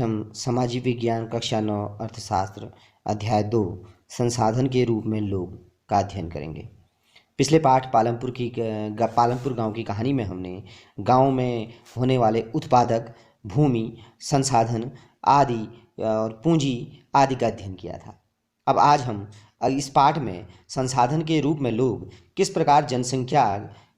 हम सामाजिक विज्ञान कक्षा 9 अर्थशास्त्र अध्याय 2 संसाधन के रूप में लोग का अध्ययन करेंगे। पिछले पाठ पालमपुर गांव की कहानी में हमने गांव में होने वाले उत्पादक, भूमि, संसाधन आदि और पूंजी आदि का अध्ययन किया था। अब आज हम इस पाठ में संसाधन के रूप में लोग किस प्रकार जनसंख्या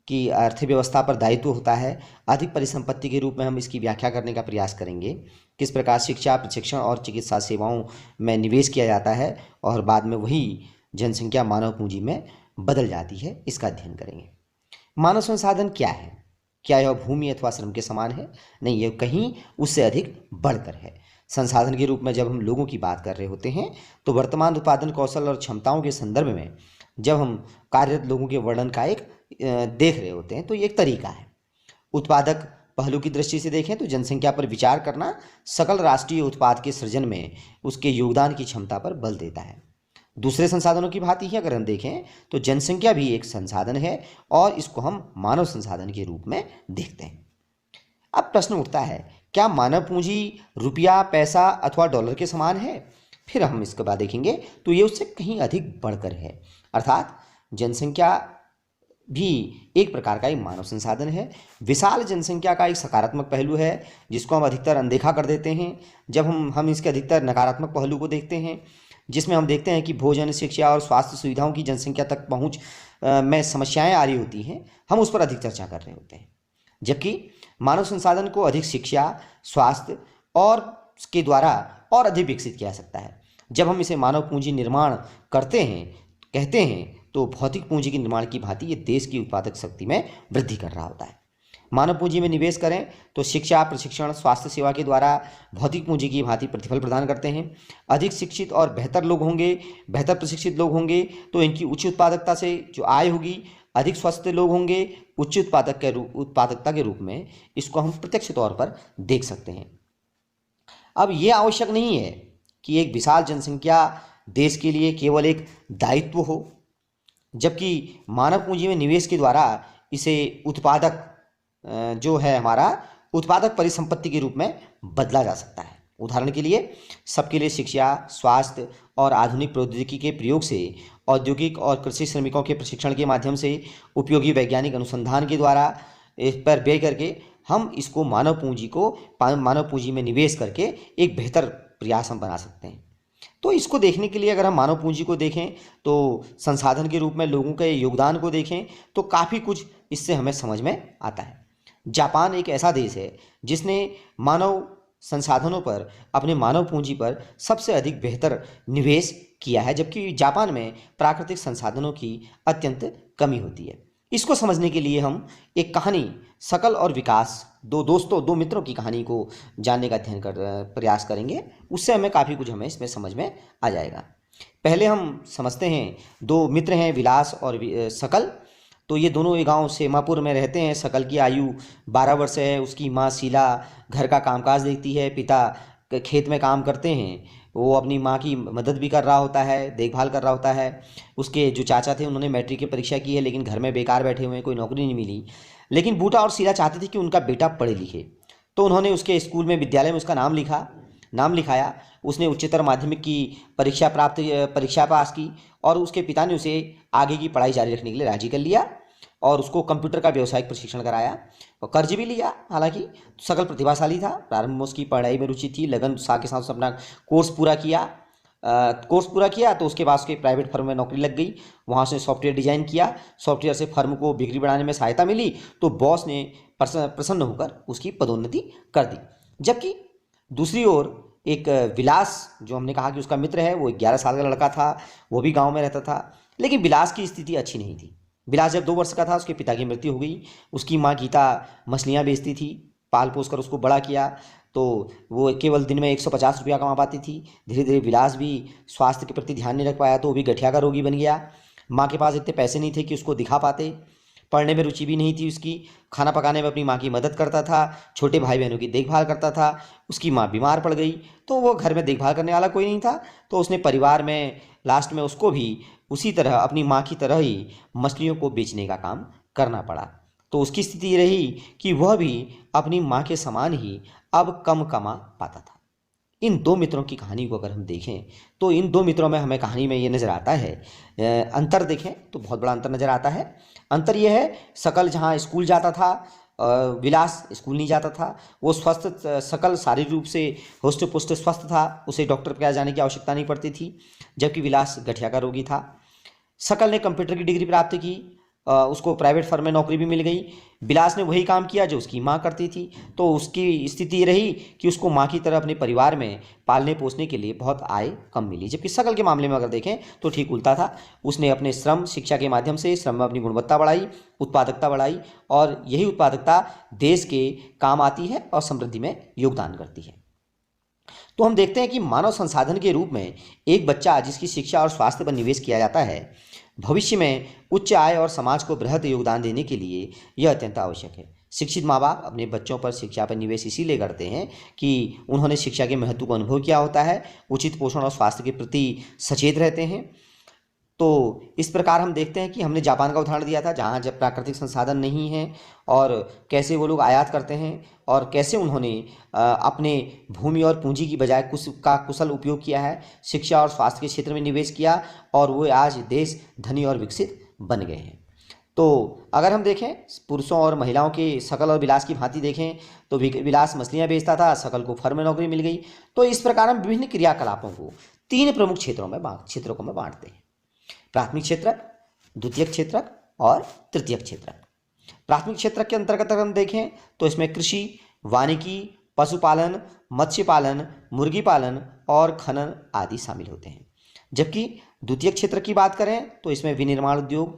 की अर्थव्यवस्था पर दायित्व होता है, अधिक परिसंपत्ति के रूप में हम इसकी व्याख्या करने का प्रयास करेंगे। किस प्रकार शिक्षा, प्रशिक्षण और चिकित्सा सेवाओं में निवेश किया जाता है और बाद में वही जनसंख्या मानव पूंजी में बदल जाती है, इसका अध्ययन करेंगे। मानव संसाधन क्या है? क्या यह भूमि अथवा श्रम के समान है? नहीं, यह कहीं उससे अधिक बढ़कर है। संसाधन के रूप में जब हम लोगों की बात कर रहे होते हैं तो वर्तमान उत्पादन कौशल और क्षमताओं के संदर्भ में जब हम कार्यरत लोगों के वर्णन का एक देख रहे होते हैं तो ये एक तरीका है। उत्पादक पहलू की दृष्टि से देखें तो जनसंख्या पर विचार करना सकल राष्ट्रीय उत्पाद के सृजन में उसके योगदान की क्षमता पर बल देता है। दूसरे संसाधनों की भांति ही अगर हम देखें तो जनसंख्या भी एक संसाधन है और इसको हम मानव संसाधन के रूप में देखते हैं। अब प्रश्न उठता है, क्या मानव पूंजी रुपया, पैसा अथवा डॉलर के समान है? फिर हम इसके बाद देखेंगे तो ये उससे कहीं अधिक बढ़कर है। अर्थात जनसंख्या भी एक प्रकार का एक मानव संसाधन है। विशाल जनसंख्या का एक सकारात्मक पहलू है जिसको हम अधिकतर अनदेखा कर देते हैं जब हम इसके अधिकतर नकारात्मक पहलू को देखते हैं, जिसमें हम देखते हैं कि भोजन, शिक्षा और स्वास्थ्य सुविधाओं की जनसंख्या तक पहुंच में समस्याएं आ रही होती हैं। हम उस पर अधिक चर्चा कर रहे होते हैं, जबकि मानव संसाधन को अधिक शिक्षा, स्वास्थ्य और के द्वारा और अधिक विकसित किया जा सकता है। जब हम इसे मानव पूंजी निर्माण कहते हैं तो भौतिक पूंजी के निर्माण की भांति ये देश की उत्पादक शक्ति में वृद्धि कर रहा होता है। मानव पूंजी में निवेश करें तो शिक्षा, प्रशिक्षण, स्वास्थ्य सेवा के द्वारा भौतिक पूंजी की भांति प्रतिफल प्रदान करते हैं। अधिक शिक्षित और बेहतर लोग होंगे, बेहतर प्रशिक्षित लोग होंगे तो इनकी उच्च उत्पादकता से जो आय होगी, अधिक स्वस्थ लोग होंगे, उच्च उत्पादकता के रूप में इसको हम प्रत्यक्ष तौर पर देख सकते हैं। अब ये आवश्यक नहीं है कि एक विशाल जनसंख्या देश के लिए केवल एक दायित्व हो, जबकि मानव पूंजी में निवेश के द्वारा इसे उत्पादक परिसंपत्ति के रूप में बदला जा सकता है। उदाहरण के लिए सबके लिए शिक्षा, स्वास्थ्य और आधुनिक प्रौद्योगिकी के प्रयोग से औद्योगिक और कृषि श्रमिकों के प्रशिक्षण के माध्यम से उपयोगी वैज्ञानिक अनुसंधान के द्वारा इस पर व्यय करके हम इसको मानव पूंजी में निवेश करके एक बेहतर प्रयास हम बना सकते हैं। तो इसको देखने के लिए अगर हम मानव पूंजी को देखें तो संसाधन के रूप में लोगों के योगदान को देखें तो काफ़ी कुछ इससे हमें समझ में आता है। जापान एक ऐसा देश है जिसने मानव संसाधनों पर, अपने मानव पूंजी पर सबसे अधिक बेहतर निवेश किया है, जबकि जापान में प्राकृतिक संसाधनों की अत्यंत कमी होती है। इसको समझने के लिए हम एक कहानी सकल और विकास, दो मित्रों की कहानी को जानने का अध्ययन प्रयास करेंगे। उससे हमें काफ़ी कुछ इसमें समझ में आ जाएगा। पहले हम समझते हैं, दो मित्र हैं, विलास और सकल। तो ये दोनों एक गांव सेमापुर में रहते हैं। सकल की आयु 12 वर्ष है। उसकी माँ शीला घर का कामकाज देखती है, पिता खेत में काम करते हैं। वो अपनी माँ की मदद भी कर रहा होता है, देखभाल कर रहा होता है। उसके जो चाचा थे उन्होंने मैट्रिक की परीक्षा की है लेकिन घर में बेकार बैठे हुए हैं, कोई नौकरी नहीं मिली। लेकिन बूटा और शीला चाहते थे कि उनका बेटा पढ़े लिखे, तो उन्होंने उसके स्कूल में, विद्यालय में उसका नाम लिखाया। उसने उच्चतर माध्यमिक की परीक्षा पास की और उसके पिता ने उसे आगे की पढ़ाई जारी रखने के लिए राजी कर लिया और उसको कंप्यूटर का व्यावसायिक प्रशिक्षण कराया और कर्ज भी लिया। हालांकि सकल प्रतिभाशाली था, प्रारंभ में उसकी पढ़ाई में रुचि थी, लगन उत्साह के साथ उसने अपना कोर्स पूरा किया तो उसके बाद उसके प्राइवेट फर्म में नौकरी लग गई। वहाँ उसने सॉफ्टवेयर डिजाइन किया। सॉफ्टवेयर से फर्म को बिक्री बढ़ाने में सहायता मिली तो बॉस ने प्रसन्न होकर उसकी पदोन्नति कर दी। जबकि दूसरी ओर एक विलास, जो हमने कहा कि उसका मित्र है, वो 11 साल का लड़का था, वो भी गाँव में रहता था। लेकिन विलास की स्थिति अच्छी नहीं थी। विलास जब 2 वर्ष का था उसके पिता की मृत्यु हो गई। उसकी माँ गीता मछलियाँ बेचती थी, पाल पोस कर उसको बड़ा किया, तो वो केवल दिन में 150 रुपया कमा पाती थी। धीरे धीरे विलास भी स्वास्थ्य के प्रति ध्यान नहीं रख पाया तो वो भी गठिया का रोगी बन गया। माँ के पास इतने पैसे नहीं थे कि उसको दिखा पाते, पढ़ने में रुचि भी नहीं थी उसकी। खाना पकाने में अपनी माँ की मदद करता था, छोटे भाई बहनों की देखभाल करता था। उसकी माँ बीमार पड़ गई तो वो घर में देखभाल करने वाला कोई नहीं था, तो उसने परिवार में लास्ट में उसको भी उसी तरह अपनी माँ की तरह ही मछलियों को बेचने का काम करना पड़ा। तो उसकी स्थिति रही कि वह भी अपनी माँ के समान ही अब कम कमा पाता था। इन दो मित्रों की कहानी को अगर हम देखें तो इन दो मित्रों में हमें कहानी में ये नज़र आता है, अंतर देखें तो बहुत बड़ा अंतर नज़र आता है। अंतर ये है, शकल जहाँ स्कूल जाता था, विलास स्कूल नहीं जाता था। वो स्वस्थ, शकल शारीरिक रूप से हुष्ट पुष्ट स्वस्थ था, उसे डॉक्टर के पास जाने की आवश्यकता नहीं पड़ती थी, जबकि विलास गठिया का रोगी था। शकल ने कंप्यूटर की डिग्री प्राप्त की, उसको प्राइवेट फर्म में नौकरी भी मिल गई। विलास ने वही काम किया जो उसकी माँ करती थी, तो उसकी स्थिति ये रही कि उसको माँ की तरह अपने परिवार में पालने पोसने के लिए बहुत आय कम मिली। जबकि शकल के मामले में अगर देखें तो ठीक उल्टा था। उसने अपने श्रम शिक्षा के माध्यम से श्रम में अपनी गुणवत्ता बढ़ाई, उत्पादकता बढ़ाई, और यही उत्पादकता देश के काम आती है और समृद्धि में योगदान करती है। तो हम देखते हैं कि मानव संसाधन के रूप में एक बच्चा जिसकी शिक्षा और स्वास्थ्य पर निवेश किया जाता है, भविष्य में उच्च आय और समाज को बृहद योगदान देने के लिए यह अत्यंत आवश्यक है। शिक्षित माँ बाप अपने बच्चों पर शिक्षा पर निवेश इसीलिए करते हैं कि उन्होंने शिक्षा के महत्व को अनुभव किया होता है, उचित पोषण और स्वास्थ्य के प्रति सचेत रहते हैं। तो इस प्रकार हम देखते हैं कि हमने जापान का उदाहरण दिया था, जहाँ जब प्राकृतिक संसाधन नहीं है और कैसे वो लोग आयात करते हैं और कैसे उन्होंने अपने भूमि और पूंजी की बजाय कुशल उपयोग किया है, शिक्षा और स्वास्थ्य के क्षेत्र में निवेश किया, और वो आज देश धनी और विकसित बन गए हैं। तो अगर हम देखें पुरुषों और महिलाओं के शकल और विलास की भांति देखें तो विलास मछलियाँ बेचता था, शकल को फर्म में नौकरी मिल गई। तो इस प्रकार हम विभिन्न क्रियाकलापों को 3 प्रमुख क्षेत्रों में बांटते हैं: प्राथमिक क्षेत्रक, द्वितीयक क्षेत्रक और तृतीयक क्षेत्रक। प्राथमिक क्षेत्रक के अंतर्गत अगर हम देखें तो इसमें कृषि, वानिकी, पशुपालन, मत्स्य पालन, मुर्गी पालन और खनन आदि शामिल होते हैं। जबकि द्वितीयक क्षेत्र की बात करें तो इसमें विनिर्माण उद्योग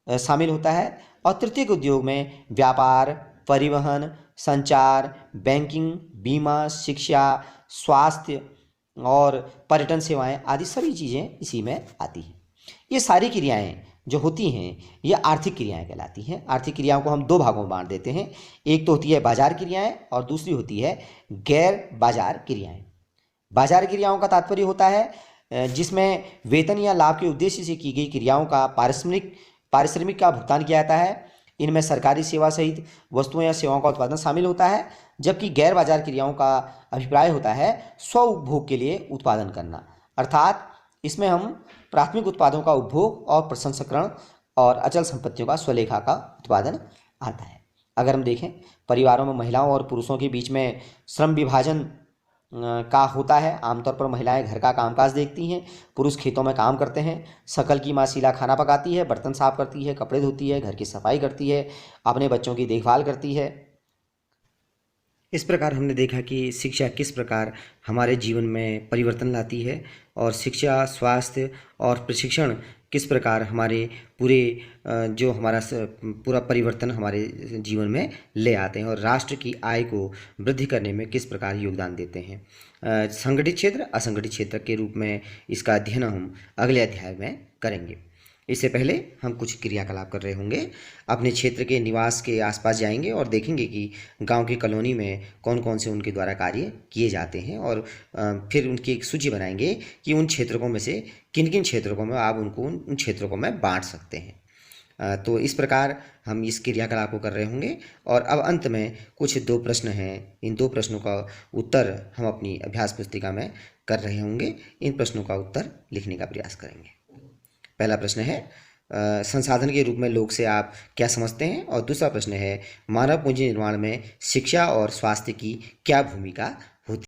शामिल होता है, और तृतीयक उद्योग में व्यापार, परिवहन, संचार, बैंकिंग, बीमा, शिक्षा, स्वास्थ्य और पर्यटन सेवाएं आदि सभी चीज़ें इसी में आती हैं। ये सारी क्रियाएं जो होती हैं ये आर्थिक क्रियाएं कहलाती हैं। आर्थिक क्रियाओं को हम 2 भागों में बांट देते हैं, एक तो होती है बाजार क्रियाएं और दूसरी होती है गैर बाजार क्रियाएं। बाजार क्रियाओं का तात्पर्य होता है जिसमें वेतन या लाभ के उद्देश्य से की गई क्रियाओं का पारिश्रमिक का भुगतान किया जाता है। इनमें सरकारी सेवा सहित वस्तुओं या सेवाओं का उत्पादन शामिल होता है। जबकि गैर बाजार क्रियाओं का अभिप्राय होता है स्व उपभोग के लिए उत्पादन करना, अर्थात इसमें हम प्राथमिक उत्पादों का उपभोग और प्रसंस्करण और अचल संपत्तियों का स्वलेखा का उत्पादन आता है। अगर हम देखें परिवारों में महिलाओं और पुरुषों के बीच में श्रम विभाजन का होता है। आमतौर पर महिलाएं घर का कामकाज देखती हैं, पुरुष खेतों में काम करते हैं। शकल की माँ शीला खाना पकाती है, बर्तन साफ करती है, कपड़े धोती है, घर की सफाई करती है, अपने बच्चों की देखभाल करती है। इस प्रकार हमने देखा कि शिक्षा किस प्रकार हमारे जीवन में परिवर्तन लाती है, और शिक्षा, स्वास्थ्य और प्रशिक्षण किस प्रकार हमारे पूरे जो हमारा पूरा परिवर्तन हमारे जीवन में ले आते हैं, और राष्ट्र की आय को वृद्धि करने में किस प्रकार योगदान देते हैं। संगठित क्षेत्र, असंगठित क्षेत्र के रूप में इसका अध्ययन हम अगले अध्याय में करेंगे। इससे पहले हम कुछ क्रियाकलाप कर रहे होंगे। अपने क्षेत्र के निवास के आसपास जाएंगे और देखेंगे कि गांव की कॉलोनी में कौन कौन से उनके द्वारा कार्य किए जाते हैं, और फिर उनकी एक सूची बनाएंगे कि उन क्षेत्रों में से किन किन क्षेत्रों में आप उनको उन क्षेत्रों को में बांट सकते हैं। तो इस प्रकार हम इस क्रियाकलाप को कर रहे होंगे, और अब अंत में कुछ 2 प्रश्न हैं। इन 2 प्रश्नों का उत्तर हम अपनी अभ्यास पुस्तिका में कर रहे होंगे। इन प्रश्नों का उत्तर लिखने का प्रयास करेंगे। पहला प्रश्न है संसाधन के रूप में लोग से आप क्या समझते हैं, और दूसरा प्रश्न है मानव पूंजी निर्माण में शिक्षा और स्वास्थ्य की क्या भूमिका